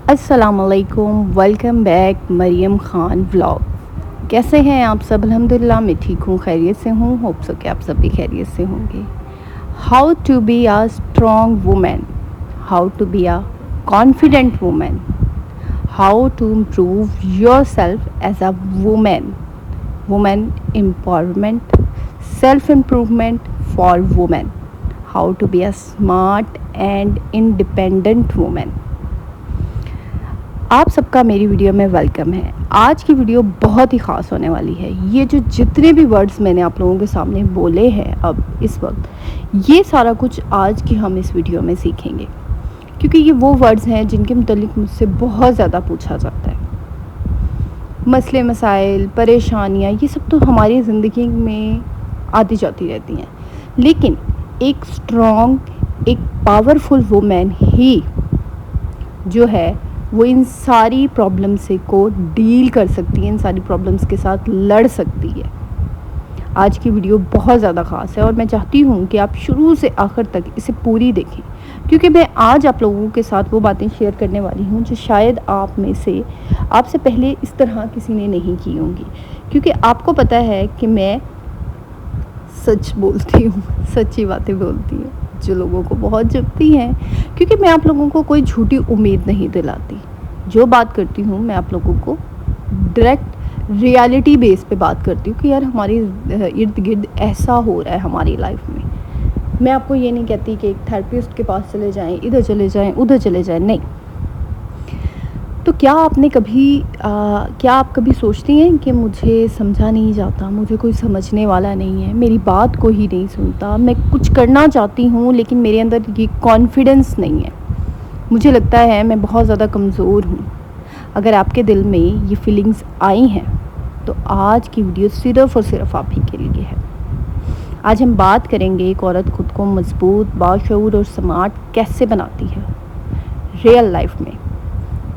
अस्सलामुअलैकुम, welcome back Maryam Khan vlog. कैसे हैं आप सब? अल्हम्दुलिल्लाह मैं ठीक हूँ, खैरियत से हूँ। होप सो कि आप सब भी खैरियत से होंगे। How to be a strong women, how to be a confident women, how to improve your self as a women, women empowerment, self improvement for women, how to be a smart and independent women. आप सबका मेरी video में welcome है। आज की video बहुत ही ख़ास होने वाली है। ये जो जितने भी वर्ड्स मैंने आप लोगों के सामने बोले हैं अब इस वक्त, ये सारा कुछ आज की हम इस वीडियो में सीखेंगे, क्योंकि ये वो वर्ड्स हैं जिनके मुतालिक मुझसे बहुत ज़्यादा पूछा जाता है। मसले मसाइल, परेशानियाँ, ये सब तो हमारी ज़िंदगी में आती जाती रहती हैं, लेकिन एक स्ट्रॉन्ग, एक पावरफुल वुमेन ही जो है वो इन सारी प्रॉब्लम्स से को डील कर सकती है, इन सारी प्रॉब्लम्स के साथ लड़ सकती है। आज की वीडियो बहुत ज़्यादा ख़ास है और मैं चाहती हूँ कि आप शुरू से आखिर तक इसे पूरी देखें, क्योंकि मैं आज आप लोगों के साथ वो बातें शेयर करने वाली हूँ जो शायद आप में से आपसे पहले इस तरह किसी ने नहीं की होंगी। क्योंकि आपको पता है कि मैं सच बोलती हूँ, सच्ची बातें बोलती हूँ जो लोगों को बहुत जचती हैं, क्योंकि मैं आप लोगों को कोई झूठी उम्मीद नहीं दिलाती। जो बात करती हूँ मैं आप लोगों को डायरेक्ट रियलिटी बेस पे बात करती हूँ कि यार हमारे इर्द गिर्द ऐसा हो रहा है हमारी लाइफ में। मैं आपको ये नहीं कहती कि एक थेरेपिस्ट के पास चले जाएं, इधर चले जाएं, उधर चले जाएं, नहीं। तो क्या आप कभी सोचती हैं कि मुझे समझा नहीं जाता, मुझे कोई समझने वाला नहीं है, मेरी बात को ही नहीं सुनता, मैं कुछ करना चाहती हूँ लेकिन मेरे अंदर ये कॉन्फिडेंस नहीं है, मुझे लगता है मैं बहुत ज़्यादा कमज़ोर हूँ। अगर आपके दिल में ये फीलिंग्स आई हैं तो आज की वीडियो सिर्फ़ और सिर्फ आप ही के लिए है। आज हम बात करेंगे एक औरत खुद को मजबूत, बाशऊर और स्मार्ट कैसे बनाती है रियल लाइफ में,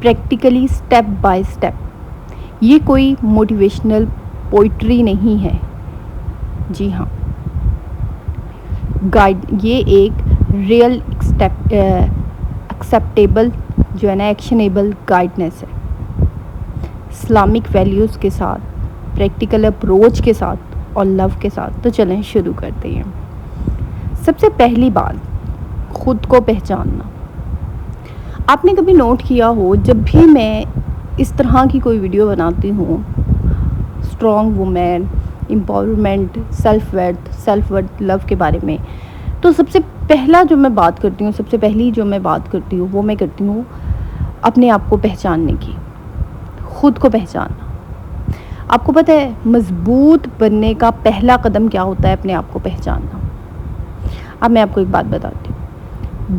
प्रैक्टिकली, स्टेप बाय स्टेप। ये कोई मोटिवेशनल पोइट्री नहीं है, जी हाँ, गाइड, ये एक रियल एक्सेप्टेबल जो है ना, एक्शनेबल गाइडनेस है, इस्लामिक वैल्यूज़ के साथ, प्रैक्टिकल अप्रोच के साथ और लव के साथ। तो चलें शुरू करते हैं। सबसे पहली बात, खुद को पहचानना। आपने कभी नोट किया हो, जब भी मैं इस तरह की कोई वीडियो बनाती हूँ, strong women, empowerment, self worth, love के बारे में, तो सबसे पहला जो मैं बात करती हूँ, सबसे पहली जो मैं बात करती हूँ वो मैं करती हूँ अपने आप को पहचानने की, खुद को पहचानना। आपको पता है मज़बूत बनने का पहला कदम क्या होता है? अपने आप को पहचानना। अब मैं आपको एक बात बताती हूँ।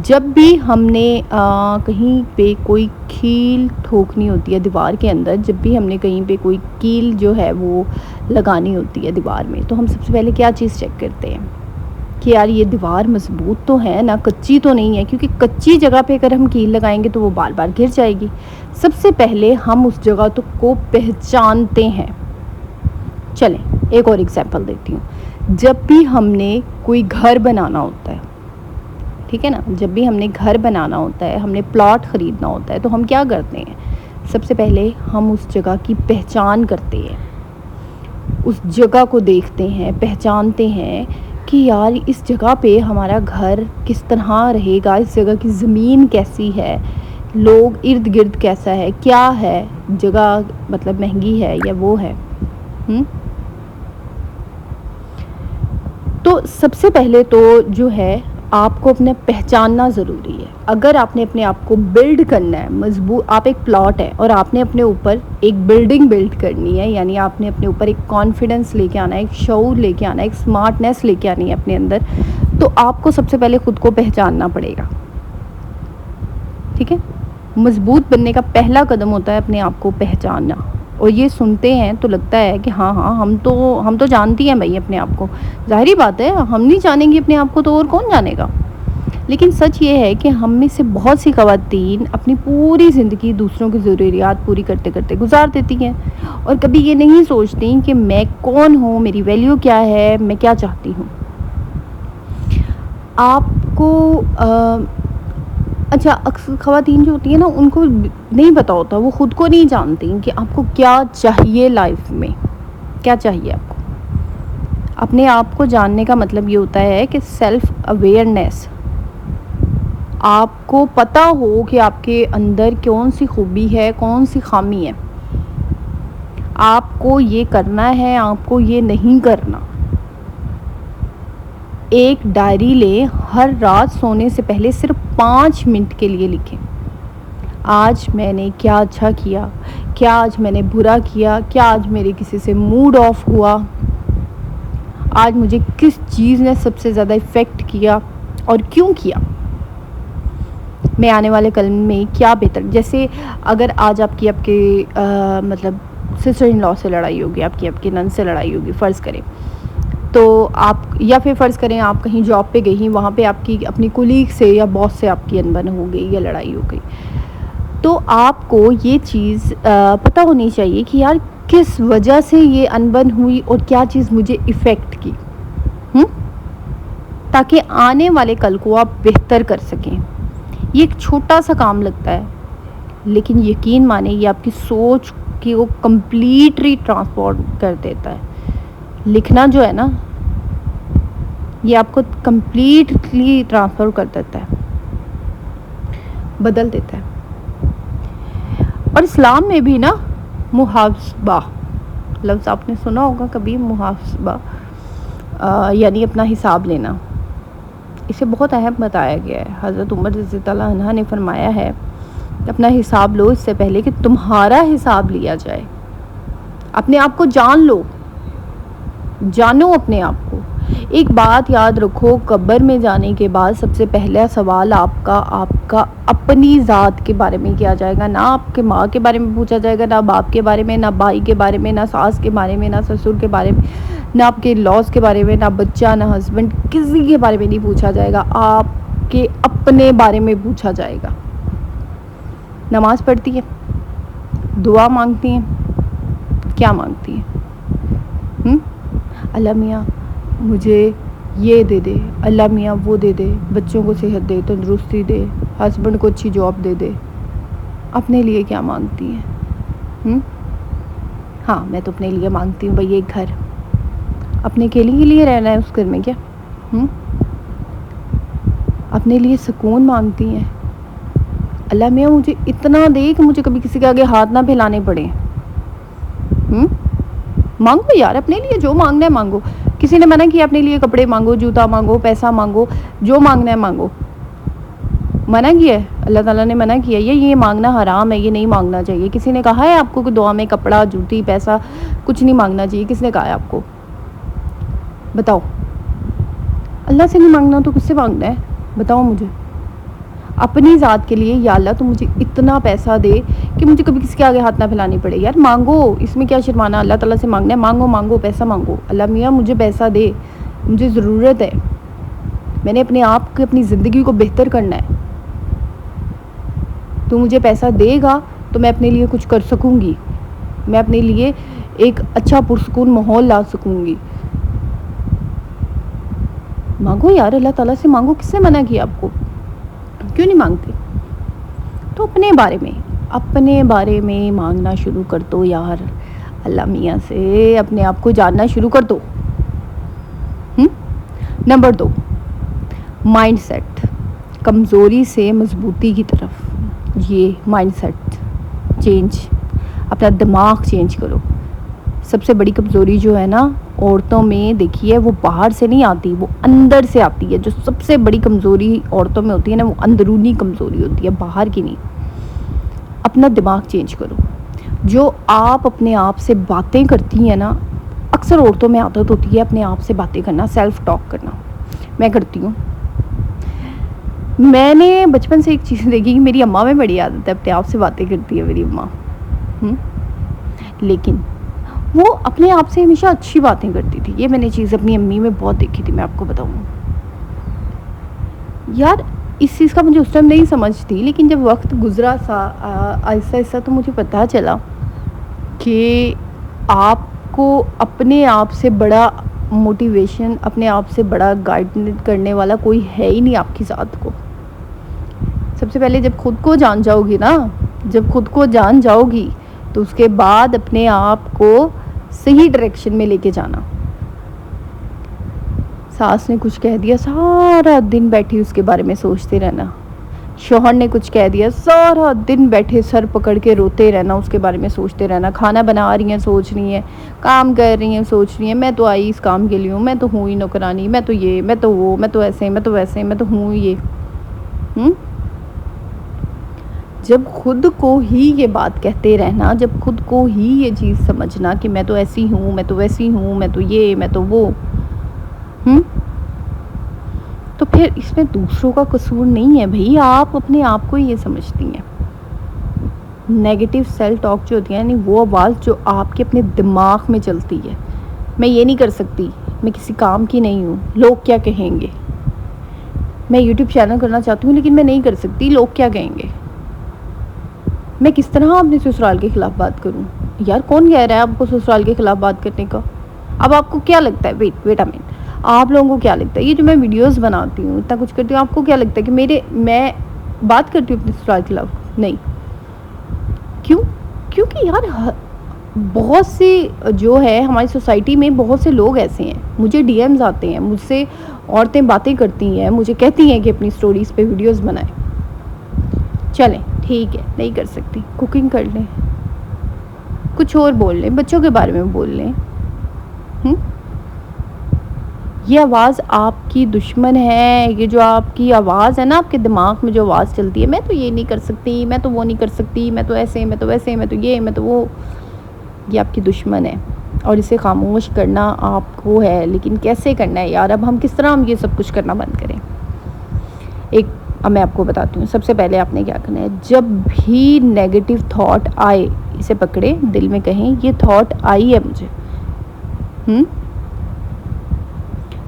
जब भी हमने कहीं पे कोई कील ठोकनी होती है दीवार के अंदर, जब भी हमने कहीं पे कोई कील जो है वो लगानी होती है दीवार में, तो हम सबसे पहले क्या चीज़ चेक करते हैं कि यार ये दीवार मजबूत तो है ना, कच्ची तो नहीं है, क्योंकि कच्ची जगह पे अगर हम कील लगाएंगे तो वो बार बार गिर जाएगी। सबसे पहले हम उस जगह तो को पहचानते हैं। चलें एक और एग्जांपल देती हूँ। जब भी हमने कोई घर बनाना होता है, ठीक है ना, जब भी हमने घर बनाना होता है, हमने प्लॉट ख़रीदना होता है, तो हम क्या करते हैं? सबसे पहले हम उस जगह की पहचान करते हैं, उस जगह को देखते हैं, पहचानते हैं कि यार इस जगह पे हमारा घर किस तरह रहेगा, इस जगह की ज़मीन कैसी है, लोग इर्द गिर्द कैसा है, क्या है, जगह मतलब महंगी है या वो है। तो सबसे पहले तो जो है आपको अपने पहचानना ज़रूरी है। अगर आपने अपने आप को बिल्ड करना है मजबूत, आप एक प्लॉट है और आपने अपने ऊपर एक बिल्डिंग बिल्ड करनी है, यानी आपने अपने ऊपर एक कॉन्फिडेंस लेके आना है, एक शऊर लेके आना है, एक स्मार्टनेस लेके आनी है अपने अंदर, तो आपको सबसे पहले खुद को पहचानना पड़ेगा। ठीक है, मजबूत बनने का पहला कदम होता है अपने आप को पहचानना। और ये सुनते हैं तो लगता है कि हाँ हाँ हम तो जानती हैं भाई अपने आप को। ज़ाहिरी बात है, हम नहीं जानेंगे अपने आप को तो और कौन जानेगा। लेकिन सच ये है कि हम में से बहुत सी ख़वातीन अपनी पूरी ज़िंदगी दूसरों की ज़रूरियात पूरी करते करते गुजार देती हैं और कभी ये नहीं सोचती कि मैं कौन हूँ, मेरी वैल्यू क्या है, मैं क्या चाहती हूँ। आपको अच्छा, अक्सर ख़वातीन जो होती हैं ना, उनको नहीं पता होता, वो ख़ुद को नहीं जानती कि आपको क्या चाहिए लाइफ में, क्या चाहिए आपको। अपने आप को जानने का मतलब ये होता है कि सेल्फ अवेयरनेस, आपको पता हो कि आपके अंदर कौन सी खूबी है, कौन सी खामी है, आपको ये करना है, आपको ये नहीं करना। एक डायरी लें, हर रात सोने से पहले सिर्फ 5 मिनट के लिए लिखें, आज मैंने क्या अच्छा किया, क्या आज मैंने बुरा किया, क्या आज मेरे किसी से मूड ऑफ हुआ, आज मुझे किस चीज़ ने सबसे ज़्यादा इफ़ेक्ट किया और क्यों किया, मैं आने वाले कल में क्या बेहतर। जैसे अगर आज आपकी आपके मतलब सिस्टर इन लॉ से लड़ाई होगी, आपकी नंद से लड़ाई होगी, फ़र्ज़ करें, तो आप, या फिर फ़र्ज़ करें आप कहीं जॉब पे गई, वहाँ पे आपकी अपनी कुलीग से या बॉस से आपकी अनबन हो गई या लड़ाई हो गई, तो आपको ये चीज़ पता होनी चाहिए कि यार किस वजह से ये अनबन हुई और क्या चीज़ मुझे इफ़ेक्ट की, ताकि आने वाले कल को आप बेहतर कर सकें। ये एक छोटा सा काम लगता है, लेकिन यकीन माने ये आपकी सोच की वो कम्प्लीटली ट्रांसफॉर्म कर देता है। लिखना जो है ना, ये आपको कम्प्लीटली ट्रांसफर कर देता है, बदल देता है। और इस्लाम में भी ना मुहासबा लफ्ज़ आपने सुना होगा कभी, मुहासबा यानी अपना हिसाब लेना, इसे बहुत अहम बताया गया है। हज़रत उमर रज़ियल्लाहु अन्हा ने फरमाया है कि अपना हिसाब लो इससे पहले कि तुम्हारा हिसाब लिया जाए। अपने आप को जान लो, जानो अपने आप को। एक बात याद रखो, कब्र में जाने के बाद सबसे पहला सवाल आपका अपनी ज़ात के बारे में किया जाएगा। ना आपके माँ के बारे में पूछा जाएगा, ना बाप के बारे में, ना भाई के बारे में, ना सास के बारे में, ना ससुर के बारे में, ना आपके लॉस के बारे में, ना बच्चा, ना हस्बैंड, किसी के बारे में नहीं पूछा जाएगा। आपके अपने बारे में पूछा जाएगा। नमाज़ पढ़ती है, दुआ मांगती हैं, क्या मांगती हैं? अल्लाह मियाँ मुझे ये दे दे, अल्लाह मियाँ वो दे दे, बच्चों को सेहत दे, तंदुरुस्ती दे, हस्बैंड को अच्छी जॉब दे दे। अपने लिए क्या मांगती हैं? हाँ, मैं तो अपने लिए मांगती हूँ भाई एक घर। अपने अकेले के लिए रहना है उस घर में क्या? अपने लिए सुकून मांगती हैं। अल्लाह मियाँ मुझे इतना दे कि मुझे कभी किसी के आगे हाथ ना फैलाने पड़े। मांगो यार, अपने लिए जो मांगना है मांगो। किसी ने मना किया अपने लिए कपड़े मांगो, जूता मांगो, पैसा मांगो, जो मांगना है मांगो? मना किया है? अल्लाह ताला ने मना किया ये मांगना हराम है, ये नहीं मांगना चाहिए। किसी ने कहा है आपको कि दुआ में कपड़ा, जूती, पैसा कुछ नहीं मांगना चाहिए? किसने कहा है आपको? बताओ। अल्लाह से नहीं मांगना तो किससे मांगना है? बताओ मुझे। अपनी ज़ात के लिए, या अल्लाह तो मुझे इतना पैसा दे कि मुझे कभी किसी के आगे हाथ ना फैलानी पड़े। यार मांगो, इसमें क्या शर्माना? अल्लाह ताला से मांगना है, मांगो मांगो, पैसा मांगो। अल्लाह मियाँ मुझे पैसा दे, मुझे ज़रूरत है, मैंने अपने आप की अपनी ज़िंदगी को बेहतर करना है, तो मुझे पैसा देगा तो मैं अपने लिए कुछ कर सकूँगी, मैं अपने लिए एक अच्छा पुरसुकून माहौल ला सकूँगी। मांगो यार, अल्लाह ताला से मांगो। किसने मना किया आपको? क्यों नहीं मांगते? तो अपने बारे में मांगना शुरू कर दो यार। अल्लाह मियाँ से अपने आप को जानना शुरू कर दो। नंबर 2, माइंडसेट, कमज़ोरी से मजबूती की तरफ। ये माइंडसेट चेंज, अपना दिमाग चेंज करो। सबसे बड़ी कमज़ोरी जो है ना औरतों में, देखिए वो बाहर से नहीं आती, वो अंदर से आती है। जो सबसे बड़ी कमज़ोरी औरतों में होती है ना, वो अंदरूनी कमज़ोरी होती है, बाहर की नहीं। अपना दिमाग चेंज करो। जो आप अपने आप से बातें करती हैं ना, अक्सर औरतों में आदत होती है अपने आप से बातें करना, सेल्फ टॉक करना। मैं करती हूँ। मैंने बचपन से एक चीज़ देखी कि मेरी अम्मा में बड़ी आदत है, अपने आप से बातें करती है मेरी अम्मा। लेकिन वो अपने आप से हमेशा अच्छी बातें करती थी। ये मैंने चीज़ अपनी अम्मी में बहुत देखी थी, मैं आपको बताऊँ यार। इस चीज़ का मुझे उस टाइम नहीं समझ थी, लेकिन जब वक्त गुजरा सा आहिस्ता आहिस्ता तो मुझे पता चला कि आपको अपने आप से बड़ा मोटिवेशन, अपने आप से बड़ा गाइड करने वाला कोई है ही नहीं आपकी ज़ात को। सबसे पहले जब खुद को जान जाओगी ना, जब खुद को जान जाओगी तो उसके बाद अपने आप को सही डायरेक्शन में लेके जाना। सास ने कुछ कह दिया, सारा दिन बैठी उसके बारे में सोचते रहना। शौहर ने कुछ कह दिया, सारा दिन बैठे सर पकड़ के रोते रहना, उसके बारे में सोचते रहना। खाना बना रही हैं सोच रही हैं, काम कर रही हैं सोच रही हैं, मैं तो आई इस काम के लिए हूँ, मैं तो हूँ ही नौकरानी, मैं तो ये, मैं तो वो, मैं तो ऐसे, मैं तो वैसे, मैं तो हूँ ये। जब खुद को ही ये बात कहते रहना, जब खुद को ही ये चीज़ समझना कि मैं तो ऐसी हूँ, मैं तो वैसी हूँ, मैं तो ये, मैं तो वो, तो फिर इसमें दूसरों का कसूर नहीं है भाई, आप अपने आप को ये समझती हैं। नेगेटिव सेल्फ टॉक जो होती है, यानी वो आवाज़ जो आपके अपने दिमाग में चलती है, मैं ये नहीं कर सकती, मैं किसी काम की नहीं हूँ, लोग क्या कहेंगे, मैं यूट्यूब चैनल करना चाहती हूँ लेकिन मैं नहीं कर सकती, लोग क्या कहेंगे, मैं किस तरह अपने ससुराल के खिलाफ बात करूँ। यार कौन कह रहा है आपको ससुराल के खिलाफ बात करने का? अब आपको क्या लगता है, वेट अ मिनट, आप लोगों को क्या लगता है, ये जो मैं वीडियोस बनाती हूँ, इतना कुछ करती हूँ, आपको क्या लगता है कि मैं बात करती हूँ अपने ससुराल के खिलाफ? नहीं। क्यों? क्योंकि यार बहुत से जो है हमारी सोसाइटी में बहुत से लोग ऐसे हैं, मुझे डीएम्स आते हैं, मुझसे औरतें बातें करती हैं, मुझे कहती हैं कि अपनी स्टोरीज़ पे वीडियोस बनाएं। चलें ठीक है, नहीं कर सकती, कुकिंग कर लें, कुछ और बोल लें, बच्चों के बारे में बोल लें। ये आवाज़ आपकी दुश्मन है। ये जो आपकी आवाज़ है ना, आपके दिमाग में जो आवाज़ चलती है, मैं तो ये नहीं कर सकती, मैं तो वो नहीं कर सकती, मैं तो ऐसे, मैं तो वैसे, मैं तो ये, मैं तो वो, ये आपकी दुश्मन है और इसे खामोश करना आपको है। लेकिन कैसे करना है यार? अब हम किस तरह हम ये सब कुछ करना बंद करें? अब मैं आपको बताती हूँ। सबसे पहले आपने क्या करना है, जब भी नेगेटिव थॉट आए, इसे पकड़े, दिल में कहें ये थॉट आई है मुझे।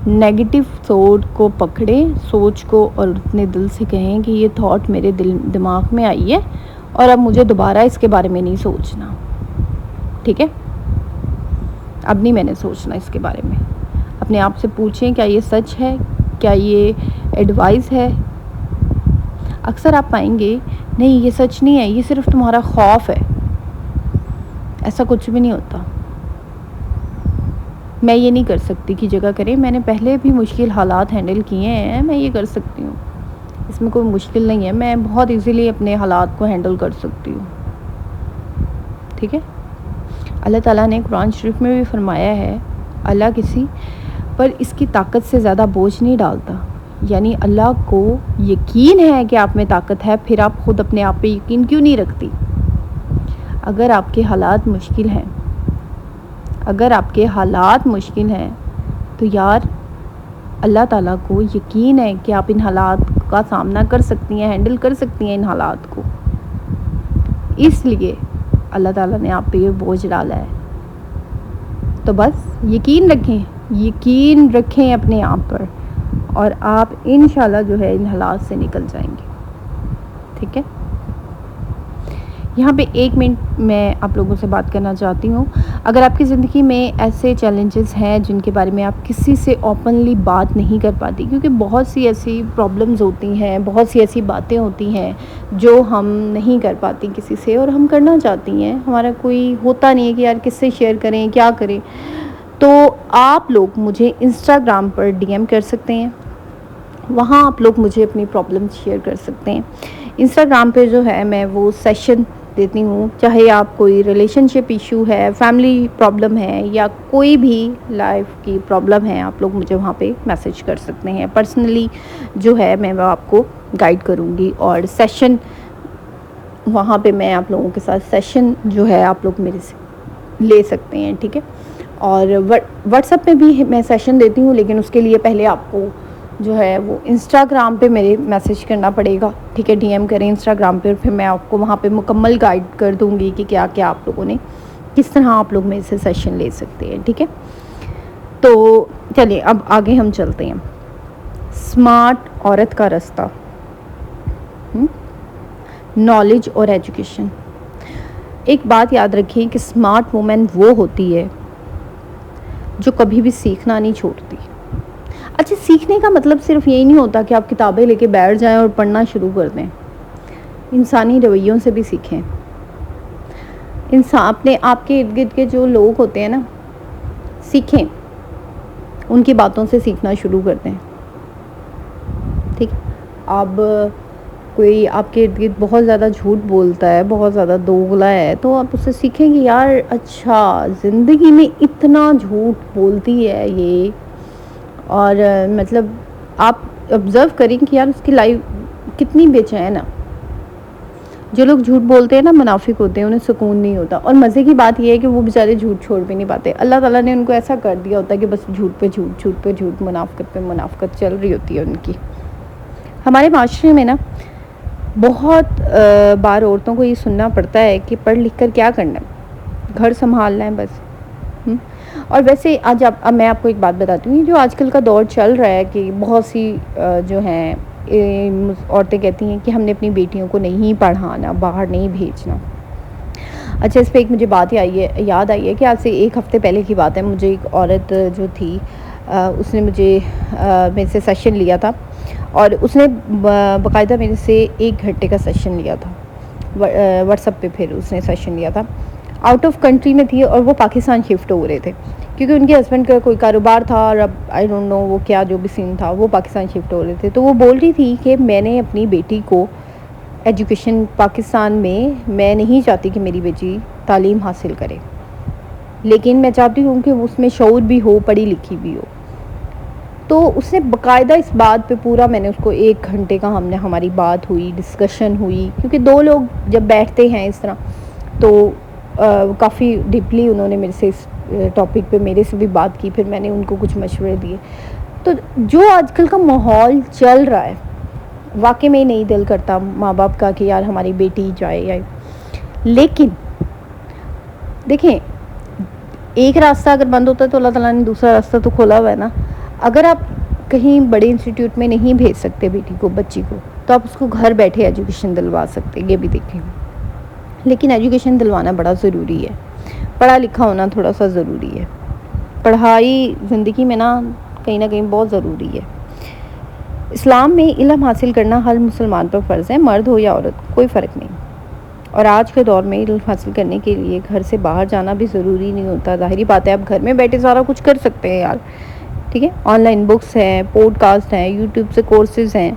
नेगेटिव थॉट को पकड़े, सोच को, और अपने दिल से कहें कि ये थॉट मेरे दिमाग में आई है और अब मुझे दोबारा इसके बारे में नहीं सोचना। ठीक है, अब नहीं मैंने सोचना इसके बारे में। अपने आप से पूछें क्या ये सच है, क्या ये एडवाइस है। अक्सर आप पाएंगे नहीं ये सच नहीं है, ये सिर्फ तुम्हारा खौफ है। ऐसा कुछ भी नहीं होता। मैं ये नहीं कर सकती की जगह करें, मैंने पहले भी मुश्किल हालात हैंडल किए हैं, मैं ये कर सकती हूँ, इसमें कोई मुश्किल नहीं है, मैं बहुत इजीली अपने हालात को हैंडल कर सकती हूँ। ठीक है, अल्लाह ताला ने कुरान शरीफ में भी फरमाया है, अल्लाह किसी पर इसकी ताकत से ज़्यादा बोझ नहीं डालता। यानी अल्लाह को यकीन है कि आप में ताकत है, फिर आप खुद अपने आप पे यकीन क्यों नहीं रखती? अगर आपके हालात मुश्किल हैं, अगर आपके हालात मुश्किल हैं तो यार अल्लाह ताला को यकीन है कि आप इन हालात का सामना कर सकती हैं, हैंडल कर सकती हैं इन हालात को। इसलिए अल्लाह ताला ने आप पे ये बोझ डाला है। तो बस यकीन रखें अपने आप पर, और आप इंशाल्लाह जो है इन हालात से निकल जाएंगे। ठीक है, यहाँ पे 1 मिनट मैं आप लोगों से बात करना चाहती हूँ। अगर आपकी ज़िंदगी में ऐसे चैलेंजेस हैं जिनके बारे में आप किसी से ओपनली बात नहीं कर पाती, क्योंकि बहुत सी ऐसी प्रॉब्लम्स होती हैं, बहुत सी ऐसी बातें होती हैं जो हम नहीं कर पाती किसी से, और हम करना चाहती हैं, हमारा कोई होता नहीं है कि यार किससे शेयर करें, क्या करें। तो आप लोग मुझे इंस्टाग्राम पर डीएम कर सकते हैं, वहाँ आप लोग मुझे अपनी प्रॉब्लम शेयर कर सकते हैं। इंस्टाग्राम पे जो है मैं वो सेशन देती हूँ, चाहे आप कोई रिलेशनशिप इशू है, फैमिली प्रॉब्लम है, या कोई भी लाइफ की प्रॉब्लम है, आप लोग मुझे वहाँ पे मैसेज कर सकते हैं। पर्सनली जो है मैं वो आपको गाइड करूँगी, और सेशन वहाँ पे मैं आप लोगों के साथ सेशन जो है आप लोग मेरे से ले सकते हैं। ठीक है, और व्हाट्सएप पे भी मैं सेशन देती हूँ, लेकिन उसके लिए पहले आपको जो है वो इंस्टाग्राम पे मेरे मैसेज करना पड़ेगा। ठीक है, डीएम करें इंस्टाग्राम पे, फिर मैं आपको वहाँ पे मुकम्मल गाइड कर दूँगी कि क्या क्या आप लोगों ने, किस तरह आप लोग मेरे से सेशन ले सकते हैं। ठीक है, तो चलिए अब आगे हम चलते हैं। स्मार्ट औरत का रास्ता, नॉलेज और एजुकेशन। एक बात याद रखें कि स्मार्ट वुमेन वो होती है जो कभी भी सीखना नहीं छोड़ती। अच्छा, सीखने का मतलब सिर्फ यही नहीं होता कि आप किताबें लेके बैठ जाएं और पढ़ना शुरू कर दें। इंसानी रवैयों से भी सीखें। इंसान अपने आपके इर्द गिर्द के जो लोग होते हैं ना, सीखें, उनकी बातों से सीखना शुरू कर दें। ठीक। अब कोई आपके इर्द गिर्द बहुत ज़्यादा झूठ बोलता है, बहुत ज़्यादा दोगला है, तो आप उससे सीखें कि यार अच्छा, ज़िंदगी में इतना झूठ बोलती है ये, और मतलब आप ऑब्ज़र्व करें कि यार उसकी लाइफ कितनी बेचैन है। जो लोग झूठ बोलते हैं ना, मुनाफिक होते हैं, उन्हें सुकून नहीं होता। और मज़े की बात यह है कि वो बेचारे झूठ छोड़ भी नहीं पाते। अल्लाह ताला ने उनको ऐसा कर दिया होता है कि बस झूठ पे झूठ, झूठ पे झूठ, मुनाफिकत पे मुनाफिकत चल रही होती है उनकी। हमारे माशरे में ना बहुत बार औरतों को ये सुनना पड़ता है कि पढ़ लिख कर क्या करना है, घर संभालना है बस। और वैसे आज अब मैं आपको एक बात बताती हूँ, जो आजकल का दौर चल रहा है कि बहुत सी जो हैं औरतें कहती हैं कि हमने अपनी बेटियों को नहीं पढ़ाना, बाहर नहीं भेजना। अच्छा, इस पे एक मुझे बात याद आई है कि आज से एक हफ़्ते पहले की बात है। मुझे एक औरत जो थी उसने मेरे से सेशन लिया था, और उसने बाकायदा मेरे से 1 घंटे का सेशन लिया था व्हाट्सएप पे। फिर उसने सेशन लिया था, आउट ऑफ कंट्री में थी, और वो पाकिस्तान शिफ्ट हो रहे थे क्योंकि उनके हस्बैंड का कोई कारोबार था, और अब आई डोंट नो वो क्या जो भी सीन था, वो पाकिस्तान शिफ्ट हो रहे थे। तो वो बोल रही थी कि मैंने अपनी बेटी को एजुकेशन पाकिस्तान में, मैं नहीं चाहती कि मेरी बेटी तालीम हासिल करे, लेकिन मैं चाहती हूँ कि उसमें शऊर भी हो, पढ़ी लिखी भी हो। तो उसने बाकायदा इस बात पे पूरा, मैंने उसको 1 घंटे का हमारी बात हुई, डिस्कशन हुई, क्योंकि 2 लोग जब बैठते हैं इस तरह तो काफ़ी डीपली उन्होंने मेरे से इस टॉपिक पे मेरे से भी बात की। फिर मैंने उनको कुछ मशवरे दिए। तो जो आजकल का माहौल चल रहा है, वाकई में नहीं दिल करता माँ बाप का कि यार हमारी बेटी जाए, लेकिन देखें, एक रास्ता अगर बंद होता है तो अल्लाह ताला ने दूसरा रास्ता तो खोला हुआ है ना। अगर आप कहीं बड़े इंस्टीट्यूट में नहीं भेज सकते बेटी को, बच्ची को, तो आप उसको घर बैठे एजुकेशन दिलवा सकते, ये भी देखें। लेकिन एजुकेशन दिलवाना बड़ा ज़रूरी है, पढ़ा लिखा होना थोड़ा सा ज़रूरी है। पढ़ाई ज़िंदगी में ना कहीं बहुत ज़रूरी है। इस्लाम में इल्म हासिल करना हर मुसलमान पर फ़र्ज़ है, मर्द हो या औरत, कोई फ़र्क नहीं। और आज के दौर में इल्म हासिल करने के लिए घर से बाहर जाना भी ज़रूरी नहीं होता। ज़ाहिरी बात है, आप घर में बैठे सारा कुछ कर सकते हैं यार। ठीक है, ऑनलाइन बुक्स हैं, पॉडकास्ट हैं, यूट्यूब से कोर्सेज़ हैं।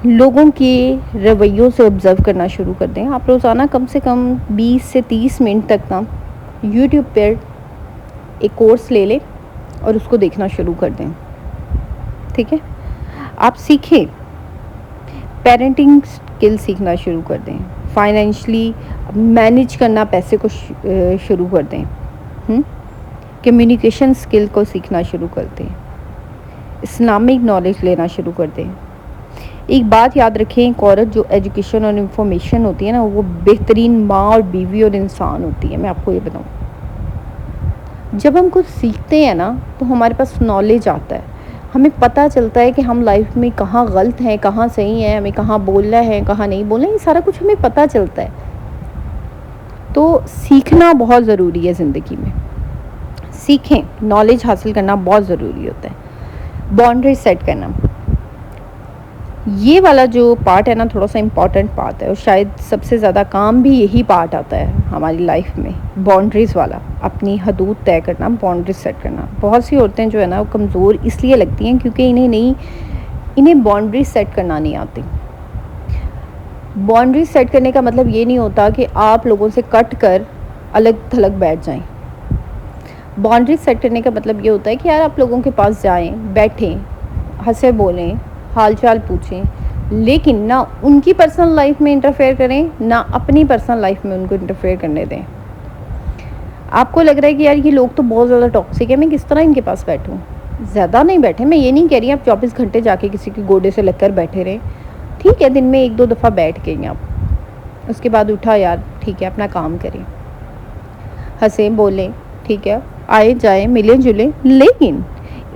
लोगों के रवैयों से ऑब्ज़र्व करना शुरू कर दें। आप रोज़ाना कम से कम 20 से 30 मिनट तक ना यूट्यूब पर एक कोर्स ले लें और उसको देखना शुरू कर दें। ठीक है, आप सीखें, पेरेंटिंग स्किल सीखना शुरू कर दें, फाइनेंशली मैनेज करना पैसे को शुरू कर दें, कम्युनिकेशन स्किल को सीखना शुरू कर दें, इस्लामिक नॉलेज लेना शुरू कर दें। एक बात याद रखें, एक औरत जो एजुकेशन और इंफॉर्मेशन होती है ना, वो बेहतरीन माँ और बीवी और इंसान होती है। मैं आपको ये बताऊँ, जब हम कुछ सीखते हैं ना तो हमारे पास नॉलेज आता है, हमें पता चलता है कि हम लाइफ में कहाँ गलत हैं, कहाँ सही हैं, हमें कहाँ बोलना है, कहाँ नहीं बोलना है, ये सारा कुछ हमें पता चलता है। तो सीखना बहुत ज़रूरी है ज़िंदगी में। सीखें, नॉलेज हासिल करना बहुत ज़रूरी होता है। बाउंड्री सेट करना, ये वाला जो पार्ट है ना, थोड़ा सा इम्पॉर्टेंट पार्ट है, और शायद सबसे ज़्यादा काम भी यही पार्ट आता है हमारी लाइफ में, बाउंड्रीज़ वाला। अपनी हदूद तय करना, बाउंड्रीज सेट करना। बहुत सी औरतें जो है ना वो कमज़ोर इसलिए लगती हैं क्योंकि इन्हें बाउंड्रीज सेट करना नहीं आती। बाउंड्रीज सेट करने का मतलब ये नहीं होता कि आप लोगों से कट कर अलग थलग बैठ जाएं। बाउंड्रीज सेट करने का मतलब ये होता है कि यार आप लोगों के पास जाएं, बैठें, हंसे बोलें, हालचाल पूछें, लेकिन ना उनकी पर्सनल लाइफ में इंटरफेयर करें, ना अपनी पर्सनल लाइफ में उनको इंटरफेयर करने दें। आपको लग रहा है कि यार ये लोग तो बहुत ज़्यादा टॉक्सिक है, मैं किस तरह इनके पास बैठूं? ज़्यादा नहीं बैठे, मैं ये नहीं कह रही आप 24 घंटे जाके किसी के गोडे से लगकर बैठे रहें। ठीक है, दिन में 1-2 दफ़ा बैठ गई आप, उसके बाद उठा यार, ठीक है, अपना काम करें, हंसें बोलें, ठीक है, आए जाए, मिलें जुलें, लेकिन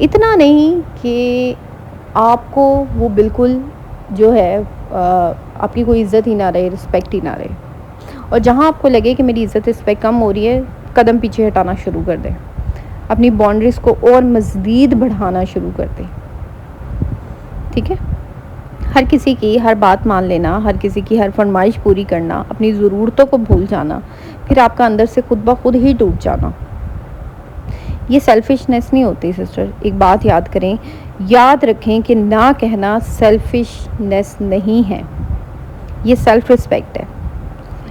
इतना नहीं कि आपको वो बिल्कुल जो है आपकी कोई इज़्ज़त ही ना रहे, रिस्पेक्ट ही ना रहे। और जहाँ आपको लगे कि मेरी इज़्ज़त रिस्पेक्ट कम हो रही है, कदम पीछे हटाना शुरू कर दें, अपनी बाउंड्रीज़ को और मज़ीद बढ़ाना शुरू कर दें। ठीक है, हर किसी की हर बात मान लेना, हर किसी की हर फरमाइश पूरी करना, अपनी ज़रूरतों को भूल जाना, फिर आपका अंदर से खुद ब खुद ही टूट जाना, ये सेल्फिशनेस नहीं होती सिस्टर। एक बात याद करें, याद रखें कि ना कहना सेल्फिशनेस नहीं है, ये सेल्फ रिस्पेक्ट है।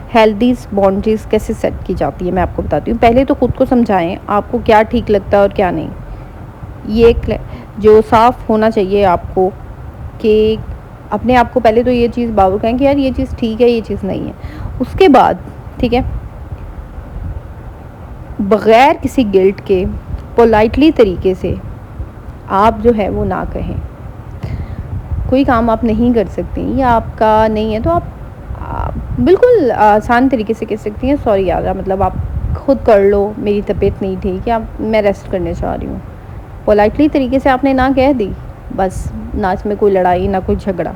हेल्दी बाउंड्रीज कैसे सेट की जाती है मैं आपको बताती हूँ। पहले तो खुद को समझाएं आपको क्या ठीक लगता है और क्या नहीं। ये जो साफ होना चाहिए आपको कि अपने आप को पहले तो ये चीज़ बावर करें कि यार ये चीज़ ठीक है, ये चीज़ नहीं है। उसके बाद ठीक है, बग़ैर किसी गिल्ट के पोलाइटली तरीके से आप जो है वो ना कहें। कोई काम आप नहीं कर सकती या आपका नहीं है तो आप बिल्कुल आसान तरीके से कह सकती हैं, सॉरी यार मतलब आप खुद कर लो, मेरी तबीयत नहीं ठीक है, मैं रेस्ट करने चाह रही हूँ। पोलाइटली तरीके से आपने ना कह दी, बस ना इसमें कोई लड़ाई ना कोई झगड़ा।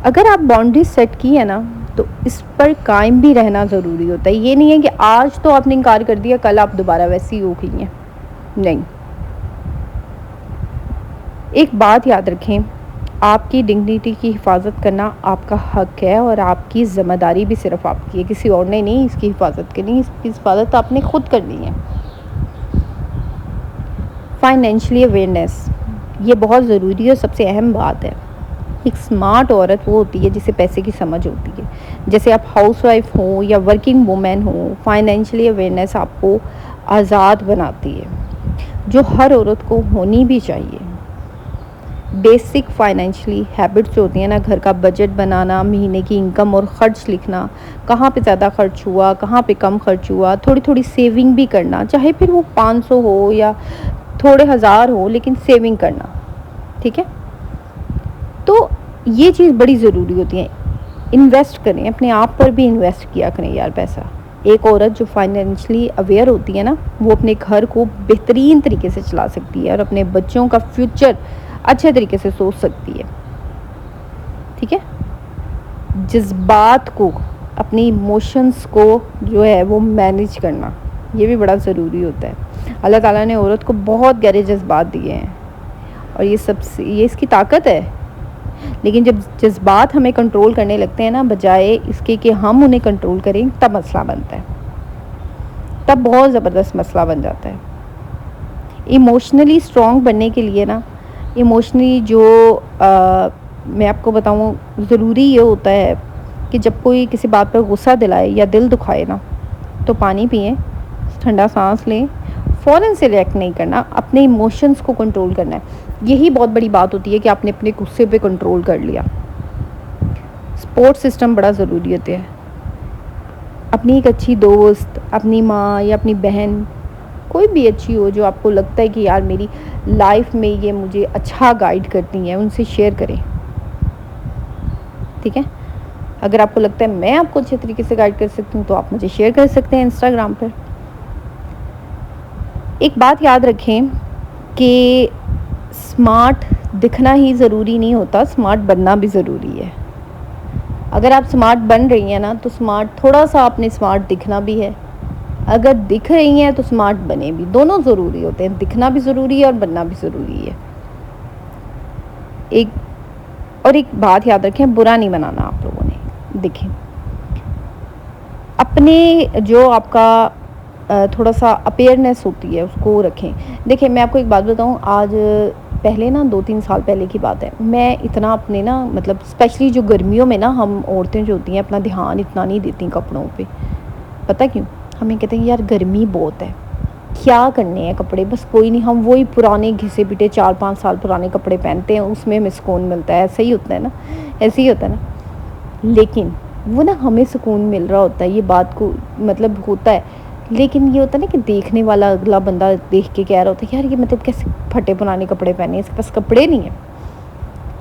अगर आप बाउंड्री सेट की है ना तो इस पर कायम भी रहना ज़रूरी होता है। ये नहीं है कि आज तो आपने इनकार कर दिया कल आप दोबारा वैसी हो गई हैं, नहीं। एक बात याद रखें, आपकी डिग्निटी की हिफाजत करना आपका हक है और आपकी ज़िम्मेदारी भी सिर्फ आपकी है, किसी और ने नहीं इसकी हिफाजत करनी, इसकी हिफाजत आपने खुद करनी है। फाइनेंशियली अवेयरनेस ये बहुत ज़रूरी और सबसे अहम बात है। एक स्मार्ट औरत वो होती है जिसे पैसे की समझ होती है। जैसे आप हाउसवाइफ हो या वर्किंग वुमेन हो, फाइनेंशियली अवेयरनेस आपको आज़ाद बनाती है, जो हर औरत को होनी भी चाहिए। बेसिक फाइनेंशियली हैबिट्स होती हैं ना, घर का बजट बनाना, महीने की इनकम और ख़र्च लिखना, कहाँ पे ज़्यादा खर्च हुआ, कहाँ पे कम खर्च हुआ, थोड़ी थोड़ी सेविंग भी करना, चाहे फिर वो 500 हो या थोड़े हज़ार हो, लेकिन सेविंग करना, ठीक है। तो ये चीज़ बड़ी ज़रूरी होती है। इन्वेस्ट करें, अपने आप पर भी इन्वेस्ट किया करें यार पैसा। एक औरत जो फाइनेंशियली अवेयर होती है ना, वो अपने घर को बेहतरीन तरीके से चला सकती है और अपने बच्चों का फ्यूचर अच्छे तरीके से सोच सकती है, ठीक है। जज्बात को, अपनी इमोशंस को जो है वो मैनेज करना, ये भी बड़ा ज़रूरी होता है। अल्लाह ताला ने औरत को बहुत गहरे जज्बात दिए हैं और ये इसकी ताकत है। लेकिन जब जज्बात हमें कंट्रोल करने लगते हैं ना, बजाय इसके कि हम उन्हें कंट्रोल करें, तब मसला बनता है, तब बहुत ज़बरदस्त मसला बन जाता है। इमोशनली स्ट्रॉन्ग बनने के लिए ना, इमोशनली जो मैं आपको बताऊँ, ज़रूरी ये होता है कि जब कोई किसी बात पर गुस्सा दिलाए या दिल दुखाए ना, तो पानी पिएं, ठंडा सांस लें, फ़ौरन से रिएक्ट नहीं करना, अपने इमोशंस को कंट्रोल करना है। यही बहुत बड़ी बात होती है कि आपने अपने गुस्से पे कंट्रोल कर लिया। सपोर्ट सिस्टम बड़ा ज़रूरी होता है। अपनी एक अच्छी दोस्त, अपनी माँ या अपनी बहन, कोई भी अच्छी हो जो आपको लगता है कि यार मेरी लाइफ में ये मुझे अच्छा गाइड करती हैं, उनसे शेयर करें, ठीक है। अगर आपको लगता है मैं आपको अच्छे तरीके से गाइड कर सकती हूँ तो आप मुझे शेयर कर सकते हैं इंस्टाग्राम पर। एक बात याद रखें कि स्मार्ट दिखना ही ज़रूरी नहीं होता, स्मार्ट बनना भी ज़रूरी है। अगर आप स्मार्ट बन रही हैं ना, तो स्मार्ट थोड़ा सा आपने स्मार्ट दिखना भी है। अगर दिख रही हैं तो स्मार्ट बने भी, दोनों ज़रूरी होते हैं, दिखना भी ज़रूरी है और बनना भी ज़रूरी है। एक बात याद रखें, बुरा नहीं बनाना आप लोगों ने। देखें, अपने जो आपका थोड़ा सा अवेयरनेस होती है उसको रखें। देखिए मैं आपको एक बात बताऊं, आज पहले ना 2-3 साल पहले की बात है, मैं इतना अपने ना मतलब स्पेशली जो गर्मियों में ना हम औरतें जो होती हैं अपना ध्यान इतना नहीं देती कपड़ों पे। पता क्यों? हमें कहते हैं यार गर्मी बहुत है, क्या करने हैं कपड़े, बस कोई नहीं, हम वही पुराने घिसे पिटे 4-5 साल पुराने कपड़े पहनते हैं, उसमें हमें सुकून मिलता है। ऐसा ही होता है ना, ऐसे ही होता है ना। लेकिन वो ना हमें सुकून मिल रहा होता है, ये बात को मतलब होता है, लेकिन ये होता है ना कि देखने वाला अगला बंदा देख के कह रहा होता है यार ये मतलब कैसे फटे पुराने कपड़े पहने, इसके पास कपड़े नहीं है।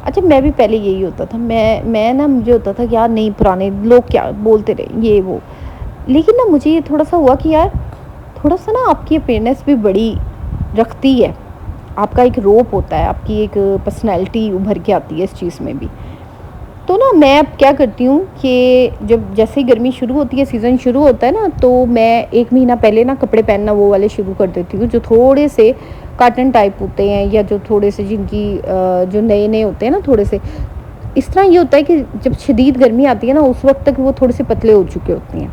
अच्छा मैं भी पहले यही होता था, मैं ना मुझे होता था कि यार नहीं पुराने लोग क्या बोलते रहे ये वो, लेकिन ना मुझे ये थोड़ा सा हुआ कि यार थोड़ा सा ना आपकी अवेयरनेस भी बड़ी रखती है, आपका एक रोप होता है, आपकी एक पर्सनैलिटी उभर के आती है इस चीज़ में भी। तो ना मैं अब क्या करती हूँ कि जब जैसे ही गर्मी शुरू होती है, सीज़न शुरू होता है ना, तो मैं 1 महीना पहले ना कपड़े पहनना वो वाले शुरू कर देती हूँ जो थोड़े से कॉटन टाइप होते हैं, या जो थोड़े से जिनकी जो नए नए होते हैं ना थोड़े से, इस तरह ये होता है कि जब शदीद गर्मी आती है ना उस वक्त तक वो थोड़े से पतले हो चुके होते हैं,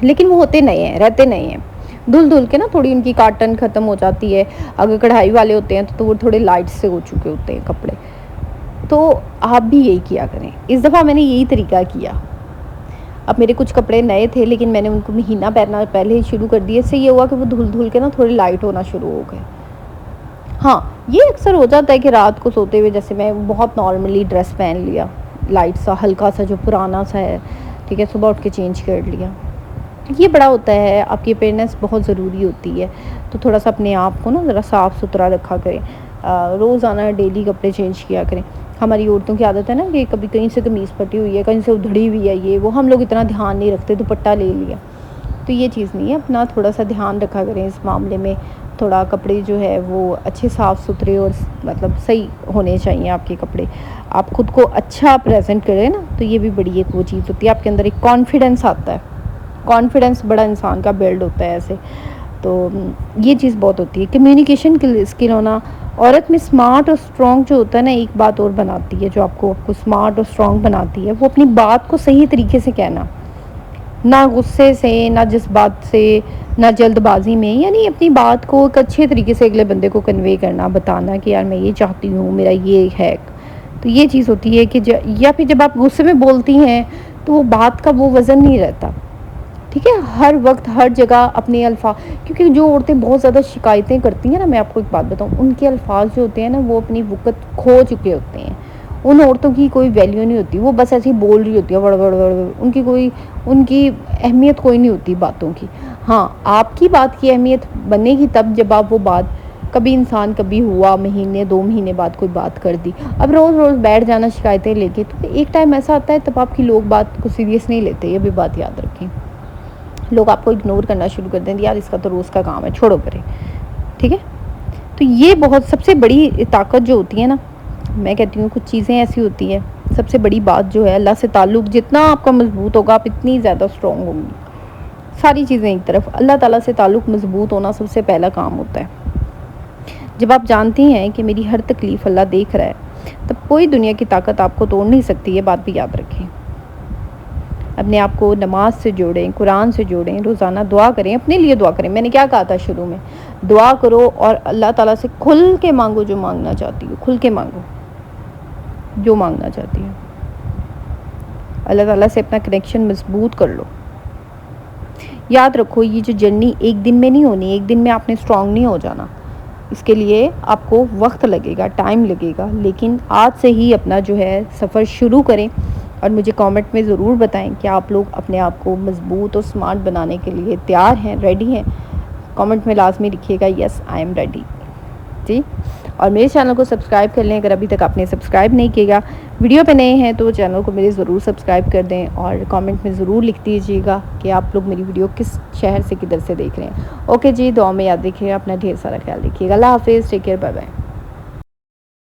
लेकिन वो होते नए हैं, रहते नए हैं। धुल धुल के ना थोड़ी उनकी काटन ख़त्म हो जाती है। अगर कढ़ाई वाले होते हैं तो वो थोड़े लाइट से हो चुके होते हैं कपड़े। तो आप भी यही किया करें। इस दफ़ा मैंने यही तरीका किया। अब मेरे कुछ कपड़े नए थे लेकिन मैंने उनको महीना पहनना पहले ही शुरू कर दिया। इससे ये हुआ कि वो धुल धुल के ना थोड़े लाइट होना शुरू हो गए। हाँ, ये अक्सर हो जाता है कि रात को सोते हुए जैसे मैं बहुत नॉर्मली ड्रेस पहन लिया, लाइट सा हल्का सा जो पुराना सा है, ठीक है, सुबह उठ के चेंज कर लिया। ये बड़ा होता है, आपकी अपेयरनेस बहुत ज़रूरी होती है, तो थोड़ा सा अपने आप को ना ज़रा साफ़ सुथरा रखा करें। रोज़ाना डेली कपड़े चेंज किया करें। हमारी औरतों की आदत है ना कि कभी कहीं से कमीज़ फटी हुई है, कहीं से उधड़ी हुई है, ये वो हम लोग इतना ध्यान नहीं रखते, दुपट्टा ले लिया। तो ये चीज़ नहीं है, अपना थोड़ा सा ध्यान रखा करें इस मामले में। थोड़ा कपड़े जो है वो अच्छे साफ़ सुथरे और मतलब सही होने चाहिए आपके कपड़े। आप ख़ुद को अच्छा प्रेजेंट करें ना, तो ये भी बड़ी एक वो चीज़ होती है, आपके अंदर एक कॉन्फिडेंस आता है। कॉन्फिडेंस बड़ा इंसान का बिल्ड होता है ऐसे। तो ये चीज़ बहुत होती है। कम्युनिकेशन स्किल होना औरत में स्मार्ट और स्ट्रॉन्ग जो होता है ना, एक बात और बनाती है जो आपको स्मार्ट और स्ट्रॉन्ग बनाती है, वो अपनी बात को सही तरीके से कहना, ना गुस्से से, ना जज्बात से, ना जल्दबाजी में, यानी अपनी बात को एक अच्छे तरीके से अगले बंदे को कन्वे करना, बताना कि यार मैं ये चाहती हूँ, मेरा ये है। तो ये चीज़ होती है कि या फिर जब आप गुस्से में बोलती हैं तो वो बात का वो वज़न नहीं रहता, ठीक है। हर वक्त हर जगह अपने अल्फाज, क्योंकि जो औरतें बहुत ज़्यादा शिकायतें करती हैं ना, मैं आपको एक बात बताऊँ, उनके अल्फाज जो होते हैं ना वो अपनी वक़्त खो चुके होते हैं। उन औरतों की कोई वैल्यू नहीं होती, वो बस ऐसे ही बोल रही होती है वड़ वड़ वड़ वड़, उनकी अहमियत कोई नहीं होती बातों की। हाँ, आपकी बात की अहमियत बनेगी तब जब आप वो बात, कभी इंसान कभी हुआ महीने 2 महीने बाद कोई बात कर दी, अब रोज़ रोज़ बैठ जाना शिकायतें लेके, तो एक टाइम ऐसा आता है तब आपकी लोग बात को सीरियस नहीं लेते। ये भी बात याद रखें, लोग आपको इग्नोर करना शुरू कर देंगे, यार इसका तो रोज़ का काम है, छोड़ो परे, ठीक है। तो ये बहुत सबसे बड़ी ताकत जो होती है ना, मैं कहती हूँ कुछ चीज़ें ऐसी होती हैं, सबसे बड़ी बात जो है अल्लाह से ताल्लुक़ जितना आपका मजबूत होगा आप इतनी ज़्यादा स्ट्रॉन्ग होंगी। सारी चीज़ें एक तरफ, अल्लाह ताला से ताल्लुक़ मजबूत होना सबसे पहला काम होता है। जब आप जानती हैं कि मेरी हर तकलीफ़ अल्लाह देख रहा है, तब कोई दुनिया की ताकत आपको तोड़ नहीं सकती। ये बात भी याद रखें। अपने आप को नमाज से जोड़ें, कुरान से जोड़ें, रोज़ाना दुआ करें, अपने लिए दुआ करें। मैंने क्या कहा था शुरू में, दुआ करो और अल्लाह ताला से खुल के मांगो, जो मांगना चाहती हो खुल के मांगो, जो मांगना चाहती हो। अल्लाह ताला से अपना कनेक्शन मजबूत कर लो। याद रखो, ये जो जर्नी एक दिन में नहीं होनी, एक दिन में आपने स्ट्रॉन्ग नहीं हो जाना। इसके लिए आपको वक्त लगेगा, टाइम लगेगा, लेकिन आज से ही अपना जो है सफ़र शुरू करें। और मुझे कमेंट में ज़रूर बताएं कि आप लोग अपने आप को मज़बूत और स्मार्ट बनाने के लिए तैयार हैं, रेडी हैं। कमेंट में लाजमी लिखिएगा यस आई एम रेडी जी। और मेरे चैनल को सब्सक्राइब कर लें अगर अभी तक आपने सब्सक्राइब नहीं किया। वीडियो पे नए हैं तो चैनल को मेरे ज़रूर सब्सक्राइब कर दें और कमेंट में ज़रूर लिख दीजिएगा कि आप लोग मेरी वीडियो किस शहर से किधर से देख रहे हैं। ओके जी, दुआ में याद रखिएगा, अपना ढेर सारा ख्याल रखिएगा। अल्लाह हाफिज़, टेक केयर, बाय बाय।